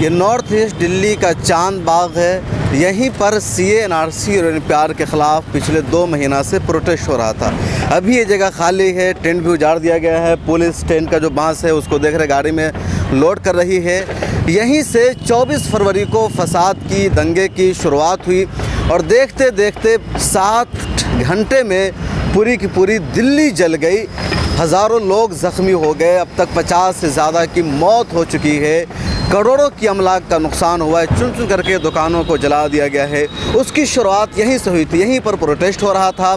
ये north east Delhi का चांद बाग है। यहीं पर सीए एनआरसी और एनपीआर के ख़िलाफ़ पिछले 2 महीना से प्रोटेस्ट हो रहा था। अभी ये जगह खाली है, टेंट भी उजाड़ दिया गया है। पुलिस टेंट का जो बांस है उसको देख रहे गाड़ी में लोड कर रही है। यहीं से 24 फरवरी को फसाद की, दंगे की शुरुआत हुई और देखते देखते 7 घंटे में पूरी की पूरी दिल्ली जल गई। हज़ारों लोग ज़ख्मी हो गए। अब तक 50 से ज़्यादा की मौत हो चुकी है। करोड़ों की अमलाक का नुकसान हुआ है। चुन चुन करके दुकानों को जला दिया गया है। उसकी शुरुआत यहीं से हुई थी। यहीं पर प्रोटेस्ट हो रहा था।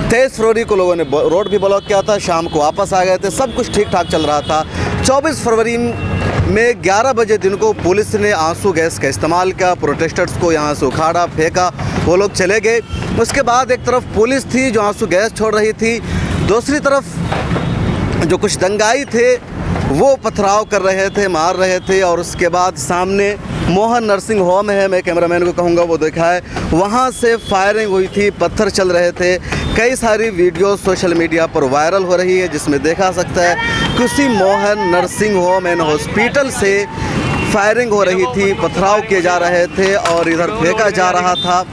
23 फरवरी को लोगों ने रोड भी ब्लॉक किया था। शाम को वापस आ गए थे। सब कुछ ठीक ठाक चल रहा था। 24 फरवरी में 11 बजे दिन को पुलिस ने आंसू गैस का इस्तेमाल किया। प्रोटेस्टर्स को यहाँ से उखाड़ा, फेंका, वो लोग चले गए। उसके बाद एक तरफ पुलिस थी जो आंसू गैस छोड़ रही थी, दूसरी तरफ जो कुछ दंगाई थे वो पथराव कर रहे थे, मार रहे थे। और उसके बाद सामने मोहन नर्सिंग होम है, मैं कैमरामैन को कहूँगा वो दिखाए, वहाँ से फायरिंग हुई थी, पत्थर चल रहे थे। कई सारी वीडियो सोशल मीडिया पर वायरल हो रही है जिसमें देखा सकता है किसी Mohan nursing home and hospital से फायरिंग हो रही थी, पथराव किए जा रहे थे और इधर फेंका जा रहा था।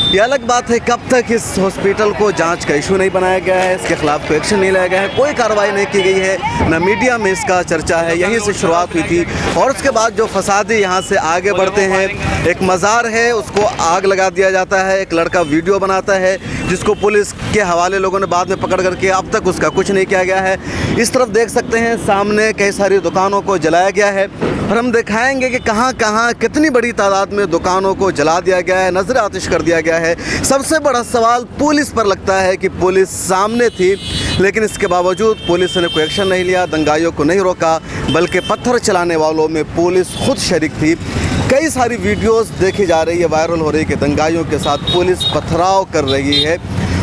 ये अलग बात है कब तक इस हॉस्पिटल को जांच का इशू नहीं बनाया गया है, इसके खिलाफ कोई एक्शन नहीं लिया गया है, कोई कार्रवाई नहीं की गई है, ना मीडिया में इसका चर्चा है। यहीं से शुरुआत हुई थी और उसके बाद जो फसादी यहाँ से आगे बढ़ते हैं। एक मज़ार है, उसको आग लगा दिया जाता है। एक लड़का वीडियो बनाता है जिसको पुलिस के हवाले लोगों ने बाद में पकड़ करके, अब तक उसका कुछ नहीं किया गया है। इस तरफ देख सकते हैं सामने कई सारी दुकानों को जलाया गया है और हम दिखाएंगे कि कहाँ कहाँ कितनी बड़ी तादाद में दुकानों को जला दिया गया है, नजर आतिश कर दिया गया है। सबसे बड़ा सवाल पुलिस पर लगता है कि पुलिस सामने थी लेकिन इसके बावजूद पुलिस ने कोई एक्शन नहीं लिया, दंगाइयों को नहीं रोका, बल्कि पत्थर चलाने वालों में पुलिस खुद शरीक थी। कई सारी वीडियोस देखी जा रही है, वायरल हो रही है कि दंगाइयों के साथ पुलिस पथराव कर रही है।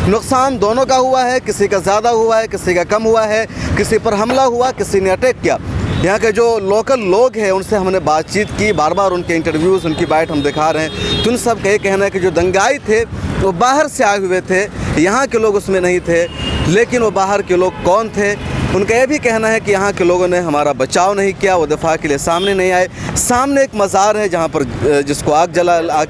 नुकसान दोनों का हुआ है, किसी का ज़्यादा हुआ है, किसी का कम हुआ है, किसी पर हमला हुआ, किसी ने अटैक किया। यहाँ के जो लोकल लोग हैं उनसे हमने बातचीत की, बार बार उनके इंटरव्यूज़, उनकी बाइट हम दिखा रहे हैं। तो उन सब का ये कहना है कि जो दंगाई थे वो बाहर से आए हुए थे, यहाँ के लोग उसमें नहीं थे। लेकिन वो बाहर के लोग कौन थे? उनका यह भी कहना है कि यहाँ के लोगों ने हमारा बचाव नहीं किया, वो दफ़ा के लिए सामने नहीं आए। सामने एक मज़ार है जहाँ पर जिसको आग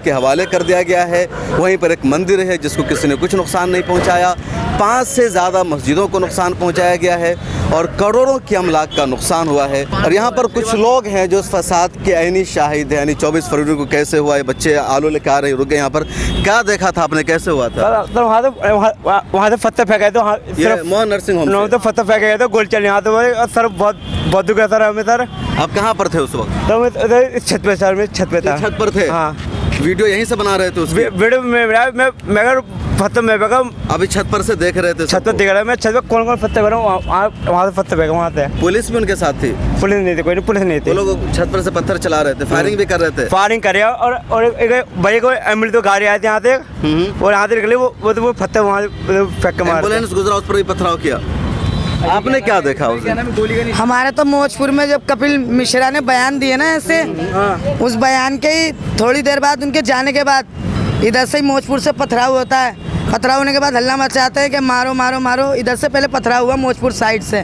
के हवाले कर दिया गया है। वहीं पर एक मंदिर है जिसको किसी ने कुछ नुकसान नहीं पहुँचाया। 5 से ज़्यादा मस्जिदों को नुकसान पहुँचाया गया है और करोड़ों की अमलाक का नुकसान हुआ है। और यहाँ पर कुछ लोग हैं जो इस फसाद के ऐनी शाहिद हैं। यानी 24 फरवरी को कैसे हुआ, ये बच्चे आलू लेकर आ रहे रुक गए, यहाँ पर क्या देखा था आपने, कैसे हुआ था? तो वहाँ से पत्थर फेंका तो मोहन नर्सिंग होम तो पत्थर फेंके गए तो गोल चलने यहाँ तो सर बहुत दुख है सर हमें सर। आप कहाँ पर थे उस वक्त? तो मैं छत पे सर, मैं छत पे था। छत पर थे? हाँ। वीडियो यहीं से बना रहे थे उसकी? वीडियो मैं पत्थर में फेंका। अभी छत पर से देख रहे थे? छत पर देख रहा है मैं, छत पर कौन कौन पत्थर फेंका, वहाँ से पत्थर फेंका। वहाँ से पुलिस भी उनके साथ थी? पुलिस नहीं थी, कोई नहीं, पुलिस नहीं थी। वो लोग छत पर से पत्थर चला रहे थे, फायरिंग भी कर रहे थे? फायरिंग कर रहा और एक भाई को एम्बुलेंस तो गाड़ी आई थी यहाँ से और यहाँ से निकली, वो पत्थर वहाँ फेंक के मारा। एम्बुलेंस गुजरा, उस पर भी पथराव किया। आपने क्या देखा उसे? हमारे तो मौजपुर में जब कपिल मिश्रा ने बयान दिए ना ऐसे, उस बयान के ही थोड़ी देर बाद, उनके जाने के बाद इधर से ही मौजपुर से पथराव होता है। पथराव होने के बाद हल्ला मचाते हैं कि मारो मारो मारो। इधर से पहले पथराव हुआ मौजपुर साइड से,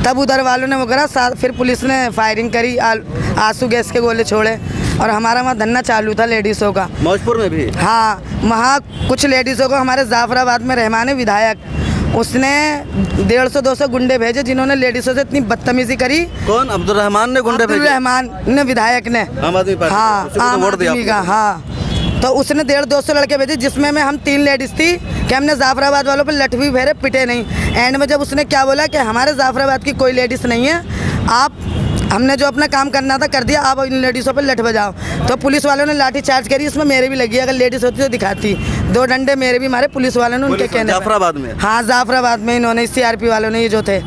तब उधर वालों ने वो करा, फिर पुलिस ने फायरिंग करी, आंसू गैस के गोले छोड़े और हमारा वहाँ धरना चालू था लेडीज़ों का। मौजपुर में भी? हाँ, वहाँ कुछ लेडीज़ों को हमारे जाफराबाद में रहमान है विधायक, उसने 150-200 गुंडे भेजे जिन्होंने लेडीज़ों से इतनी बदतमीजी करी। कौन? अब्दुल रहमान ने गुंडे भेजे? अब्दुल रहमान ने, विधायक ने, आम आदमी पार्टी। हाँ, आम आदमी का। हाँ, तो उसने 150-200 लड़के भेजे जिसमें में हम 3 लेडीज़ थी कि हमने जाफराबाद वालों पर लठ भी फेरे, पिटे नहीं। एंड में जब उसने क्या बोला कि हमारे जाफराबाद की कोई लेडीज़ नहीं है, आप, हमने जो अपना काम करना था कर दिया, आप इन लेडीज़ों पर लठ बजाओ। तो पुलिस वालों ने लाठी चार्ज करी, इसमें मेरे भी लगी, अगर लेडीज़ होती तो दिखाती। 2 डंडे मेरे भी मारे पुलिस वालों ने, उनके कहने। जाफराबाद में? हाँ, जाफराबाद में इन्होंने, सीआरपी वालों ने, ये जो थे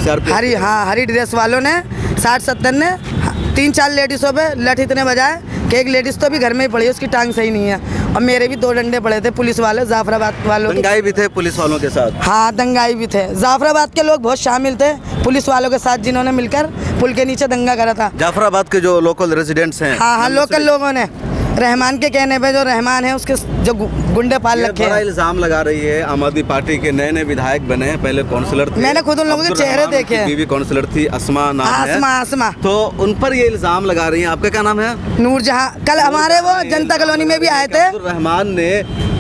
हरी ड्रेस वालों ने, 60-70 ने 3-4 लेडीज़ों पे लठ इतने बजाए कि एक लेडीज़ तो अभी घर में ही पड़ी है, उसकी टांग सही नहीं है। और मेरे भी 2 डंडे पड़े थे पुलिस वाले, जाफराबाद वालों। दंगाई भी थे पुलिस वालों के साथ? हाँ, दंगाई भी थे। जाफराबाद के लोग बहुत शामिल थे पुलिस वालों के साथ, जिन्होंने मिलकर पुल के नीचे दंगा करा था। जाफराबाद के जो लोकल रेजिडेंट्स हैं? हाँ, लोकल लोगों ने रहमान के कहने पे, जो रहमान है उसके जो गुंडे पाल ये रखे बड़ा हैं। इल्जाम लगा रही है आम आदमी पार्टी के नए विधायक बने हैं, पहले काउंसलर थे। मैंने खुद उन लोगों के अब्दुल चेहरे रहमान देखे की हैं। बीवी काउंसलर थी, अस्मा नाम है। आसमा तो उन पर ये इल्जाम लगा रही हैं। आपका क्या नाम है? नूरजहां। कल हमारे वो जनता कॉलोनी में भी आए थे। अब्दुल रहमान ने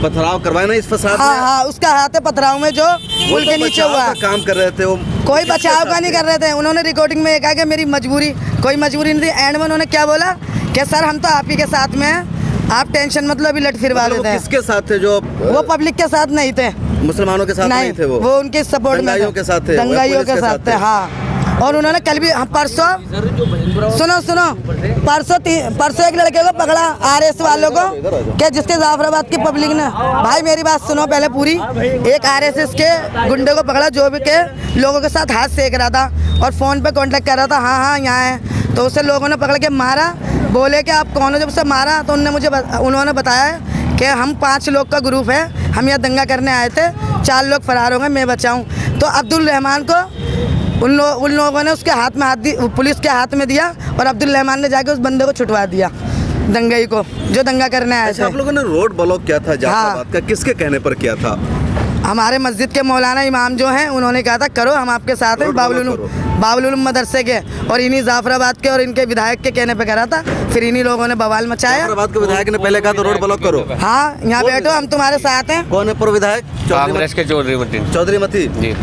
पथराव करवाया ना इस फसाद में। हाँ, उसका हाथ है पथराव में जो वो पुल तो के नीचे बचाव हुआ। का काम कर रहे थे वो। कोई बचाव का नहीं कर रहे थे। उन्होंने रिकॉर्डिंग में ये कहा कि मेरी मजबूरी, कोई मजबूरी नहीं थी। एंड में उन्होंने क्या बोला कि सर हम तो आप ही के साथ में हैं, आप टेंशन मतलब अभी लट फिरवा मतलब वो देते हैं। किसके साथ थे? जो वो पब्लिक के साथ नहीं थे, मुसलमानों के साथ नहीं थे। वो उनके सपोर्ट में दंगाइयों के साथ थे, वो दंगाइयों पुलिस के साथ थे। हाँ, और उन्होंने कल भी परसों परसों एक लड़के को पकड़ा आरएस वालों को, क्या जिसके जाफराबाद की पब्लिक ने, भाई मेरी बात सुनो पहले पूरी, एक आरएसएस के गुंडे को पकड़ा जो भी के लोगों के साथ हाथ सेक रहा था और फोन पे कांटेक्ट कर रहा था। हाँ यहाँ है, तो उसे लोगों ने पकड़ के मारा। बोले कि आप कौन हो? जब उसे मारा तो उन्होंने बताया कि हम 5 लोग का ग्रुप है, हम यहाँ दंगा करने आए थे, 4 लोग फरार हो गए, मैं बचाऊँ। तो अब्दुल रहमान को उन लोगों ने उसके हाथ में पुलिस के हाथ में दिया और अब्दुल रहमान ने जाके उस बंदे को छुटवा दिया, दंगाई को, जो दंगा करने आए थे। आप लोगों ने रोड ब्लॉक किया था जाफराबाद का, किसके कहने पर किया था? हमारे मस्जिद के मौलाना इमाम जो हैं उन्होंने कहा था करो, हम आपके साथ हैं। बाबुल उलूम मदरसे के और इन्हीं जाफराबाद के और इनके विधायक के कहने पे करा था। फिर इन्हीं लोगों ने बवाल मचाया। जाफराबाद के विधायक ने पहले कहा था रोड ब्लॉक करो। हाँ, यहाँ बैठो, हम तुम्हारे साथ हैं। कौन है पूर्व विधायक? कांग्रेस के चौधरी मतीन चौधरी मती जी।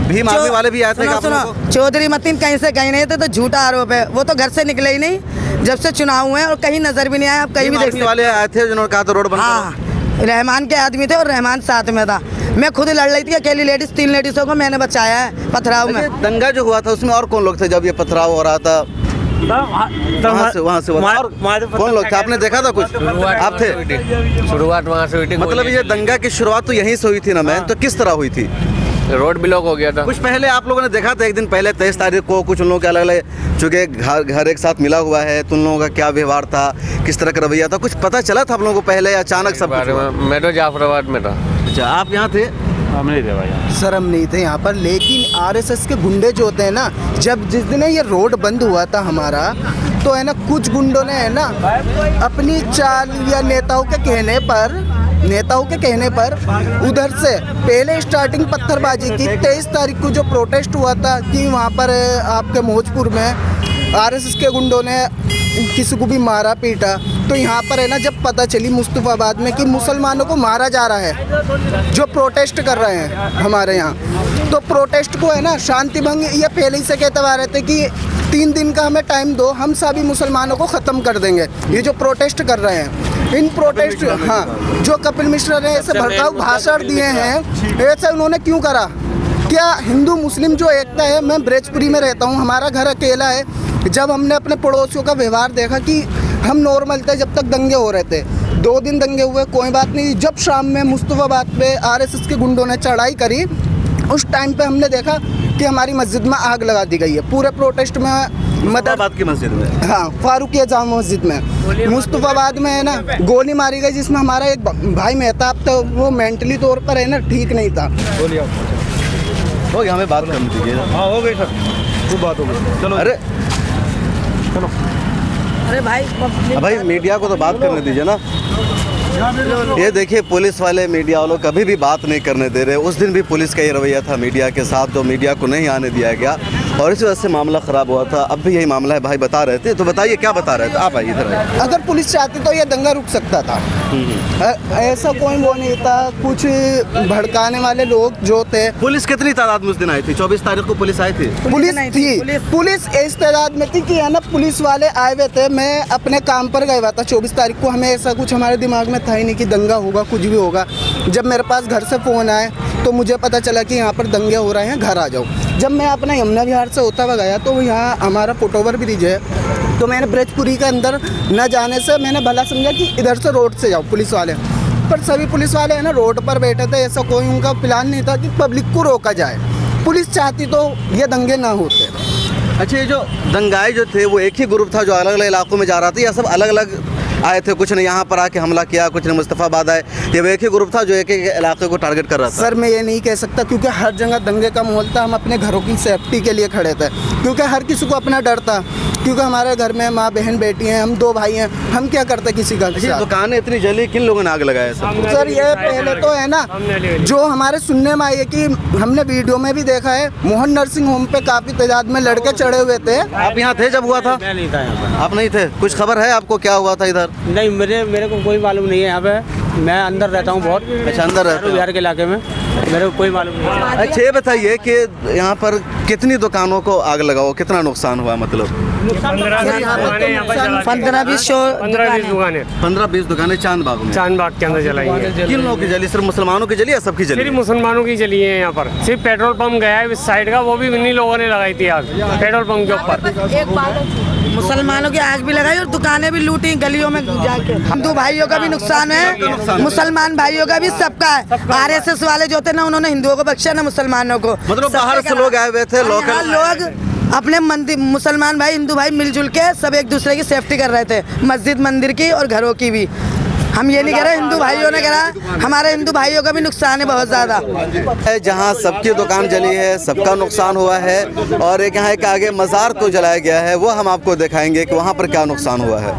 भीम आर्मी वाले भी आए थे। सुनो, चौधरी मतीन कहीं से कहीं नहीं थे, तो झूठा आरोप है। वो तो घर से निकले ही नहीं जब से चुनाव हुए और कहीं नजर भी नहीं आया। आप कहीं भी देख सकते वाले आए थे जिन्होंने कहा था रोड बंद हाँ, रहमान के आदमी थे और रहमान साथ में था। मैं खुद लड़ रही थी, अकेली लेडीज 3 लेडीजों को मैंने बचाया है पथराव में। दंगा जो हुआ था उसमें और कौन लोग थे जब ये पथराव हो रहा था? वहाँ से कौन लोग थे? आपने देखा था कुछ? आप थे? शुरुआत वहाँ से हुई थी। मतलब ये दंगा की शुरुआत तो यहीं से हुई थी ना मैन, तो किस तरह हुई थी? रोड ब्लॉक हो गया था। कुछ पहले आप लोगों ने देखा था, एक दिन पहले 23 तारीख को कुछ उन लोगों के अलग अलग चूँकि घर एक साथ मिला हुआ है, तो उन लोगों का क्या व्यवहार था, किस तरह का रवैया था, कुछ पता चला था आप लोगों को पहले या अचानक सब कुछ हुआ? मैं तो जाफराबाद में था। अच्छा, आप यहाँ थे? हम नहीं थे भाई। सर हम नहीं थे यहाँ पर, लेकिन आरएसएस के गुंडे जो होते हैं ना, जब जिस दिन ये रोड बंद हुआ था हमारा, तो है ना कुछ गुंडों ने है ना अपनी चाल या नेताओं के कहने पर उधर से पहले स्टार्टिंग पत्थरबाजी की। 23 तारीख को जो प्रोटेस्ट हुआ था कि वहाँ पर आपके मौजपुर में आरएसएस के गुंडों ने किसी को भी मारा पीटा, तो यहाँ पर है ना जब पता चली मुस्तफाबाद में कि मुसलमानों को मारा जा रहा है जो प्रोटेस्ट कर रहे हैं हमारे यहाँ, तो प्रोटेस्ट को है ना शांति भंग ये पहले ही से कहते आ रहे थे कि 3 दिन का हमें टाइम दो, हम सभी मुसलमानों को ख़त्म कर देंगे। ये जो प्रोटेस्ट कर रहे हैं, इन प्रोटेस्ट हाँ, जो कपिल मिश्रा ने ऐसे भड़काऊ भाषण दिए हैं, ऐसा उन्होंने क्यों करा? क्या हिंदू मुस्लिम जो एकता है, मैं ब्रजपुरी में रहता हूँ, हमारा घर अकेला है। जब हमने अपने पड़ोसियों का व्यवहार देखा कि हम नॉर्मल थे जब तक दंगे हो रहे थे, 2 दिन दंगे हुए कोई बात नहीं, जब शाम में मुस्तफाबाद पे आरएसएस के गुंडों ने चढ़ाई करी, उस टाइम पे हमने देखा कि हमारी मस्जिद में आग लगा दी गई है। पूरे प्रोटेस्ट में मुस्तफाबाद की मस्जिद में, हाँ, फारूकिया जामा मस्जिद में मुस्तफाबाद में है ना गोली मारी गई, जिसमें हमारा एक भाई मेहताब था, वो मेंटली तौर पर है ना ठीक नहीं था। हो गया, हमें बात करनी दीजिए। हाँ हो गई सर, खूब बात हो गई। चलो अरे अरे भाई मीडिया को तो बात करने दीजिए ना। ये देखिए पुलिस वाले मीडिया वालों कभी भी बात नहीं करने दे रहे। उस दिन भी पुलिस का ये रवैया था मीडिया के साथ, तो मीडिया को नहीं आने दिया गया और इस वजह से मामला ख़राब हुआ था। अब भी यही मामला है, भाई बता रहे थे, तो बताइए क्या बता रहे थे आप? आइए इधर आइए। अगर पुलिस चाहती तो ये दंगा रुक सकता था। ऐसा कोई वो नहीं था। कुछ भड़काने वाले लोग जो थे, पुलिस कितनी तादाद में उस दिन आई थी? 24 तारीख को पुलिस आई थी? पुलिस थी, पुलिस इस तादाद में थी कि है ना पुलिस वाले आए हुए थे। मैं अपने काम पर गया हुआ था 24 तारीख को, हमें ऐसा कुछ हमारे दिमाग में था ही नहीं कि दंगा होगा, कुछ भी होगा। जब मेरे पास घर से फ़ोन आए तो मुझे पता चला कि यहाँ पर दंगे हो रहे हैं, घर आ जाओ। जब मैं अपना यमुना विहार से होता हुआ गया तो यहाँ हमारा फुटओवर ब्रिज है, तो मैंने ब्रजपुरी के अंदर न जाने से मैंने भला समझा कि इधर से रोड से जाओ पुलिस वाले, पर सभी पुलिस वाले है ना रोड पर बैठे थे। ऐसा कोई उनका प्लान नहीं था कि पब्लिक को रोका जाए। पुलिस चाहती तो ये दंगे ना होते। अच्छा, ये जो दंगाई जो थे वो एक ही ग्रुप था जो अलग अलग इलाकों में जा रहा था, या सब अलग अलग आए थे? कुछ ने यहाँ पर आके हमला किया, कुछ ने मुस्तफाबाद आए, ये एक ही ग्रुप था जो एक एक इलाके को टारगेट कर रहा था? सर मैं ये नहीं कह सकता, क्योंकि हर जगह दंगे का माहौल था। हम अपने घरों की सेफ्टी के लिए खड़े थे, क्योंकि हर किसी को अपना डर था क्योंकि हमारे घर में माँ बहन बेटी हैं, हम 2 भाई हैं, हम क्या करते किसी का ये दुकानें इतनी जली, किन लोगों ने आग लगाया सब? सर ये पहले तो है ना, जो हमारे सुनने में आई है कि हमने वीडियो में भी देखा है, मोहन नर्सिंग होम पे काफी तादाद में लड़के चढ़े हुए थे। आप यहाँ थे जब हुआ था? मैं नहीं था यहाँ आप नहीं थे? कुछ खबर है आपको क्या हुआ था इधर? पर नहीं, मेरे को कोई मालूम नहीं है यहाँ पे। मैं अंदर रहता हूँ बहुत। अच्छा, अंदर रहते हो? बिहार के इलाके में मेरे को कोई मालूम नहीं। अच्छा ये बताइए कि यहाँ पर कितनी दुकानों को आग लगाओ, कितना नुकसान हुआ? मतलब 15-20 दुकानें 15-20 दुकानें चांद बाग में। चांद बाग के अंदर जलाई है। किन लोगों की जली? सिर्फ मुसलमानों की जली या सबकी जली? सिर्फ मुसलमानों की जली है यहाँ पर। सिर्फ पेट्रोल पंप गया है इस साइड का, वो भी इन्हीं लोगों ने लगाई थी आग पेट्रोल पंप के ऊपर। मुसलमानों की आग भी लगाई और दुकानें भी लूटी गलियों में जाके। हिंदू भाइयों का भी नुकसान है, मुसलमान भाइयों का भी, सबका है। RSS वाले जो थे ना, उन्होंने हिंदुओं को बख्शा ना मुसलमानों को। मतलब बाहर से लोग आए हुए थे, लोकल लोग अपने मंदिर, मुसलमान भाई हिंदू भाई मिलजुल के सब एक दूसरे की सेफ्टी कर रहे थे, मस्जिद मंदिर की और घरों की भी। हम ये नहीं कह रहे हिंदू भाइयों ने करा, हमारे हिंदू भाइयों का भी नुकसान है बहुत ज़्यादा। जहाँ सबकी दुकान जली है, सबका नुकसान हुआ है, और एक यहाँ एक आगे मज़ार को जलाया गया है, वो हम आपको दिखाएंगे कि वहाँ पर क्या नुकसान हुआ है।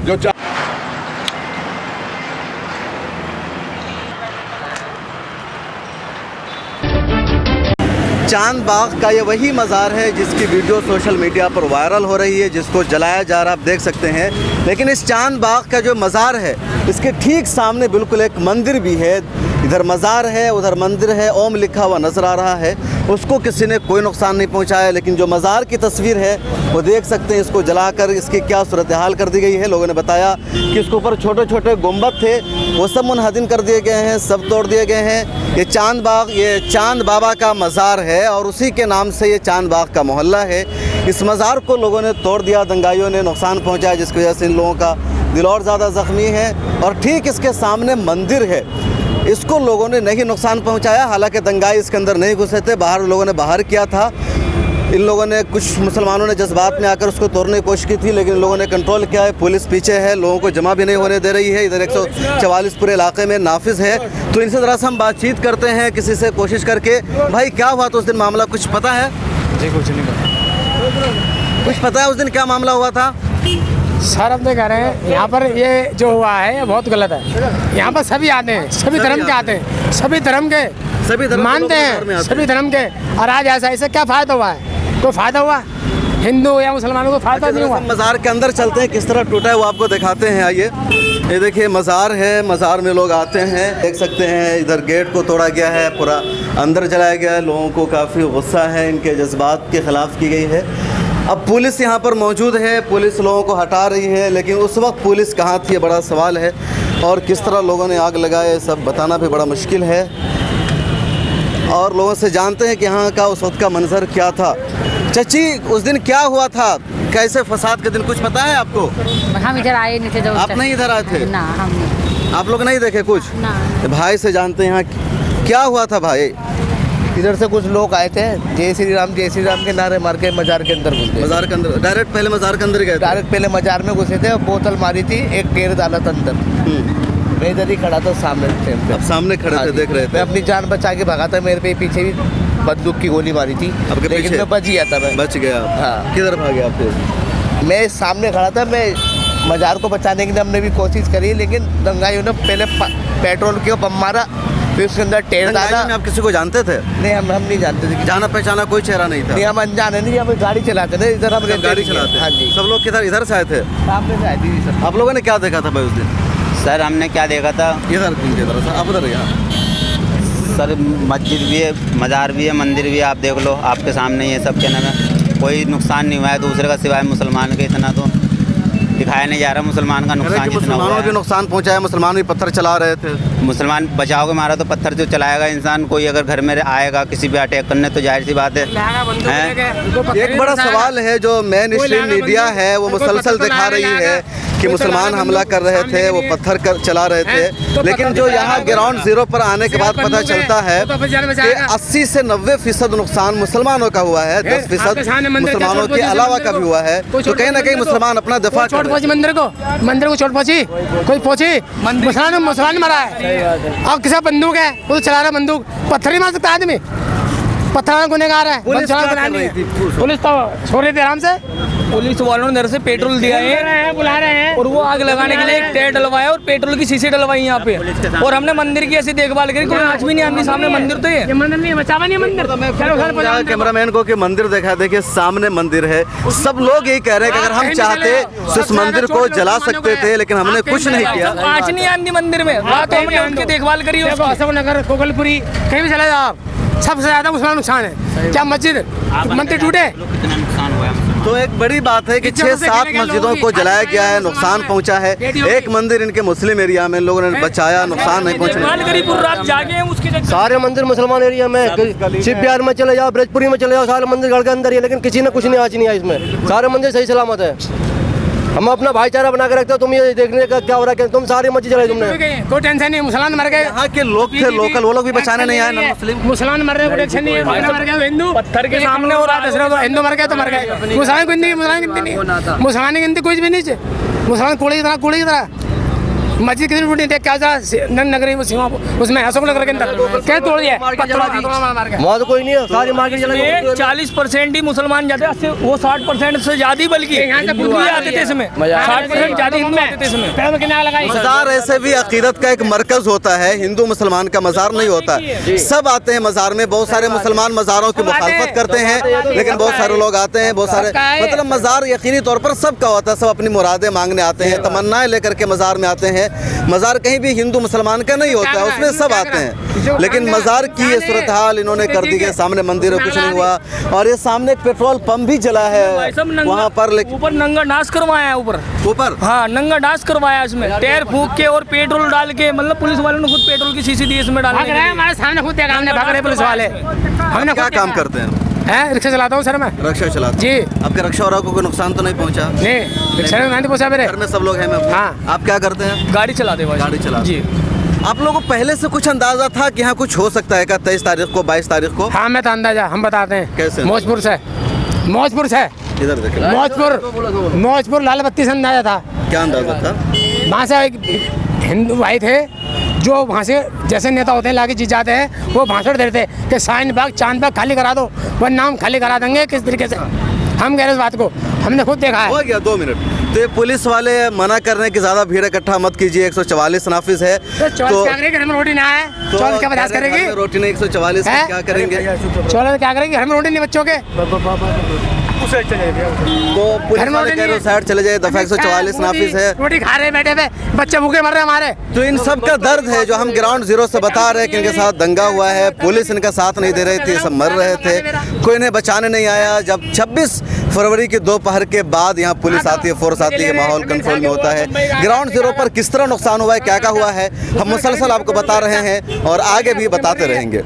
चांद बाग का ये वही मज़ार है जिसकी वीडियो सोशल मीडिया पर वायरल हो रही है, जिसको जलाया जा रहा है, आप देख सकते हैं। लेकिन इस चांद बाग का जो मज़ार है, इसके ठीक सामने बिल्कुल एक मंदिर भी है। इधर मज़ार है, उधर मंदिर है, ओम लिखा हुआ नज़र आ रहा है। उसको किसी ने कोई नुकसान नहीं पहुंचाया, लेकिन जो मज़ार की तस्वीर है वो देख सकते हैं। इसको जलाकर इसकी क्या सूरत हाल कर दी गई है। लोगों ने बताया कि इसके ऊपर छोटे छोटे गुंबद थे, वो सब मुनहदिम कर दिए गए हैं, सब तोड़ दिए गए हैं। ये चांद बाग, ये चांद बाबा का मज़ार है और उसी के नाम से ये चांद बाग का मोहल्ला है। इस मज़ार को लोगों ने तोड़ दिया, दंगाइयों ने नुकसान पहुँचाया, जिसकी वजह से इन लोगों का दिल और ज़्यादा ज़ख्मी है। और ठीक इसके सामने मंदिर है, इसको लोगों ने नहीं नुकसान पहुंचाया। हालांकि दंगाई इसके अंदर नहीं घुसे थे, बाहर लोगों ने बाहर किया था। इन लोगों ने, कुछ मुसलमानों ने जज्बात में आकर उसको तोड़ने की कोशिश की थी, लेकिन लोगों ने कंट्रोल किया है। पुलिस पीछे है, लोगों को जमा भी नहीं होने दे रही है। इधर 144 पूरे इलाके में नाफिज है। तो इनसे ज़रा सा हम बातचीत करते हैं किसी से, कोशिश करके। भाई क्या हुआ था उस दिन, मामला कुछ पता है? जी कुछ नहीं पता। कुछ पता है उस दिन क्या मामला हुआ था? सर हम तो कह रहे हैं यहाँ पर ये जो हुआ है ये बहुत गलत है। यहाँ पर सभी आते हैं, सभी धर्म के आते हैं, सभी धर्म के मानते हैं, सभी धर्म के। और आज ऐसा क्या फ़ायदा हुआ है? कोई फ़ायदा हुआ? हिंदू या मुसलमानों को फ़ायदा नहीं हुआ। मज़ार के अंदर चलते हैं, किस तरह टूटा है वो आपको दिखाते हैं। आइए, ये देखिए मज़ार है, मज़ार में लोग आते हैं, देख सकते हैं। इधर गेट को तोड़ा गया है, पूरा अंदर जलाया गया है। लोगों को काफ़ी गुस्सा है, इनके जज्बात के ख़िलाफ़ की गई है। अब पुलिस यहाँ पर मौजूद है, पुलिस लोगों को हटा रही है, लेकिन उस वक्त पुलिस कहाँ थी, ये बड़ा सवाल है। और किस तरह लोगों ने आग लगाए, सब बताना भी बड़ा मुश्किल है। और लोगों से जानते हैं कि यहाँ का उस वक्त का मंजर क्या था। चाची, उस दिन क्या हुआ था, कैसे फसाद के दिन कुछ पता है आपको? हम इधर आए नहीं थे। आप नहीं इधर आए थे? ना, हम नहीं। आप लोग नहीं देखे कुछ? ना। भाई से जानते हैं यहाँ क्या हुआ था। भाई इधर से कुछ लोग आए थे, जय श्री राम के नारे मार के मजार के अंदर घुसे। मजार के अंदर डायरेक्ट? पहले मजार के अंदर गए? डायरेक्ट पहले मजार में घुसे थे, बोतल मारी थी, एक ढेर डाला था अंदर। मैं इधर ही खड़ा था सामने पे। अब सामने खड़े थे, देख रहे थे? मैं अपनी जान बचा के भागा था, मेरे पे पीछे भी बंदूक की गोली मारी थी, लेकिन मैं बच गया था। मैं बच गया? हाँ। किधर भागे आप फिर? मैं सामने खड़ा था, मैं मजार को बचाने की हमने भी कोशिश करी, लेकिन दंगाइयों ने पहले पेट्रोल के बम मारा, फिर उसके अंदर टेर डाला। आप किसी को जानते थे? नहीं, हम नहीं जानते थे। जाना पहचाना कोई चेहरा नहीं था? नहीं, हम अनजाने नहीं, हम गाड़ी चलाते थे इधर, हम गाड़ी चलाते? हाँ जी। सब लोग किधर, इधर से आए थे? सामने से आए थे सर। आप लोगों ने क्या देखा था भाई उस दिन? सर हमने क्या देखा था, इधर आप उधर यहाँ सर मस्जिद भी है, मज़ार भी है, मंदिर भी है, आप देख लो, आपके सामने ही है। सब के नाम है, कोई नुकसान नहीं हुआ है दूसरे का, सिवाय मुसलमान के। इतना तो दिखाया नहीं जा रहा मुसलमान का नुकसान जितना हुआ है। मुसलमानों भी नुकसान पहुंचाया, मुसलमान भी पत्थर चला रहे थे। मुसलमान बचाव के मारा तो पत्थर जो चलाएगा इंसान, कोई अगर घर में आएगा किसी पे अटैक करने तो जाहिर सी बात है। एक बड़ा सवाल है जो मेन स्ट्रीम मीडिया है वो मुसलसल दिखा रही है कि मुसलमान हमला कर रहे थे, वो पत्थर चला रहे थे, लेकिन जो यहाँ ग्राउंड जीरो पर आने के बाद पता चलता है कि 80 से 90% नुकसान मुसलमानों का हुआ है, 10% मुसलमानों के अलावा का भी हुआ है। तो कहीं ना कहीं मुसलमान अपना दफा कर रहे हैं। मंदिर को चोट पहुंची, कोई पहुंची, मुसलमान मरा है। और किसी बंदूक है, वो तो चला रहा बंदूक, पत्थर ही मार सकता आदमी, पत्थर गुनहगार है। पुलिस तो छोड़ रही थी आराम से। पुलिस वालों ने इधर से पेट्रोल दिया है, बुला रहे हैं और वो आग लगाने के लिए एक टेंट डलवाया और पेट्रोल की शीशी डलवाई यहाँ पे, और हमने मंदिर की ऐसी देखभाल करी, कोई आज भी नहीं आदमी सामने मंदिर तो ये मंदिर नहीं बचावा नहीं मंदिर। कैमरामैन को कि मंदिर देखा, देखिए सामने मंदिर है। सब लोग यही कह रहे हैं कि अगर हम चाहते तो इस मंदिर को जला सकते थे, लेकिन हमने कुछ नहीं किया। आज नहीं आदमी मंदिर में, तो हमने उनकी देखभाल करी। अशोकनगर, कोकलपुरी, कहीं भी चले जाओ आप, सबसे ज्यादा मुसलमान नुकसान है। क्या मस्जिद मंदिर टूटे? तो एक बड़ी बात है कि 6-7 मस्जिदों को जलाया गया है, नुकसान पहुंचा है। एक मंदिर इनके मुस्लिम एरिया में लोगों ने बचाया, नुकसान नहीं पहुंचा। सारे मंदिर मुसलमान एरिया में, शिव बिहार में चले जाओ, ब्रजपुरी में चले जाओ, सारे मंदिर घर के अंदर ही है, लेकिन किसी ने कुछ नहीं आज नहीं है इसमें। सारे मंदिर सही सलामत है। हम अपना भाईचारा बना के रखते हो, तुम ये देखने का क्या हो रहा है, तुम सारी मस्जिद जलाई तुमने, कोई टेंशन नहीं। मुसलमान मर गए, यहाँ के लोग थे लोकल, वो लोग भी बचाने नहीं आए ना मुस्लिम। मुसलमान मर रहे, कोई टेंशन नहीं है। मर गए हिंदू, पत्थर के सामने हो रहा था, हिंदू मर गए तो मर गए। मुसलमान की गिनती, मुसलमान की गिनती नहीं, मुसलमान की गिनती कुछ भी नहीं है। मुसलमान कूड़े की तरह मस्जिद कितनी टूटी देख क्या नगरी उसमें अशोकनगर के अंदर क्या तोड़ दिया, मौत कोई नहीं है, सारी मार्केट जलाई। 40% ही मुसलमान जाते हैं, वो 60% से ज्यादा, बल्कि हिंदू भी आते थे इसमें, 60% ज्यादा हिंदू आते थे इसमें। मज़ार ऐसे भी अकीदत का एक मरकज होता है, हिंदू मुसलमान का मज़ार नहीं होता। सब आते हैं मज़ार में, बहुत सारे मुसलमान मज़ारों की मुखालफत करते हैं, लेकिन बहुत सारे लोग आते हैं, बहुत सारे मतलब मज़ार यकीनी तौर पर सबका होता है। सब अपनी मुरादें मांगने आते हैं, तमन्नाएं लेकर के मज़ार में आते हैं। मज़ार कहीं भी हिंदू मुसलमान का नहीं होता है, उसमें सब आते हैं, लेकिन मज़ार की ये सूरत हाल इन्होंने कर दी है। सामने मंदिर है, कुछ नहीं हुआ, और ये सामने एक पेट्रोल पंप भी जला है वहाँ पर, लेकिन ऊपर नंगा डांस करवाया है, ऊपर हाँ नंगा डांस करवाया इसमें, टायर फूंक के और पेट्रोल डाल के, मतलब पुलिस वालों ने खुद पेट्रोल की शीशी दी इसमें डाल के। हमारे सामने खुद देखा हमने, भाग रहे पुलिस वाले। हमने क्या काम करते हैं? रिक्शा चलाता हूँ सर मैं। रिक्शा चलाता जी। आपके रिक्शा वालों को कोई नुकसान तो नहीं पहुँचा? नहीं, रिक्शा में नहीं पहुँचा मेरे घर में सब लोग हैं। हाँ। आप क्या करते हैं? गाड़ी चलाते हैं। गाड़ी चलाते जी। आप लोगों को पहले से कुछ अंदाजा था कि यहाँ कुछ हो सकता है क्या 23 तारीख को, 22 तारीख को? हाँ, मैं तो अंदाजा हम बताते हैं। कैसे? मौजपुर से इधर देखिए, मौजपुर लाल बत्ती से अंदाजा था। क्या अंदाजा था? वहाँ से एक हिंदू भाई थे जो वहाँ से जैसे नेता होते हैं लाके जीत जाते हैं, वो भाषण देते कि शाहीन बाग चांद बाग खाली करा दो, वरना हम खाली करा देंगे। किस तरीके से हम कह रहे इस बात को, हमने खुद देखा है। हो गया 2 मिनट। तो ये पुलिस वाले मना कर रहे हैं कि ज़्यादा भीड़ इकट्ठा मत कीजिए, 144 नाफिज है तो घर में रोटी ना है, 24 क्या बर्दाश्त करेगी? रोटी नहीं, 144 क्या करेंगे? 24 क्या करेंगे? घर में रोटी नहीं बच्चों के, तो पुलिस वाले कह रहे हो साइड चले जाए, दफा 144 नाफिज है, रोटी खा रहे बैठे पे, बच्चे भूखे मर रहे हमारे। तो इन सब का दर्द है जो हम ग्राउंड जीरो से बता रहे हैं कि इनके साथ दंगा हुआ है, पुलिस इनका साथ नहीं दे रही थी, सब मर रहे थे, कोई इन्हें बचाने नहीं आया। जब 26 फरवरी की दोपहर के बाद यहाँ पुलिस आती है, फोर्स आती है, माहौल कंट्रोल में होता है। ग्राउंड जीरो पर किस तरह नुकसान हुआ है, क्या क्या हुआ है, हम मुसलसल आपको बता रहे हैं और आगे भी बताते रहेंगे।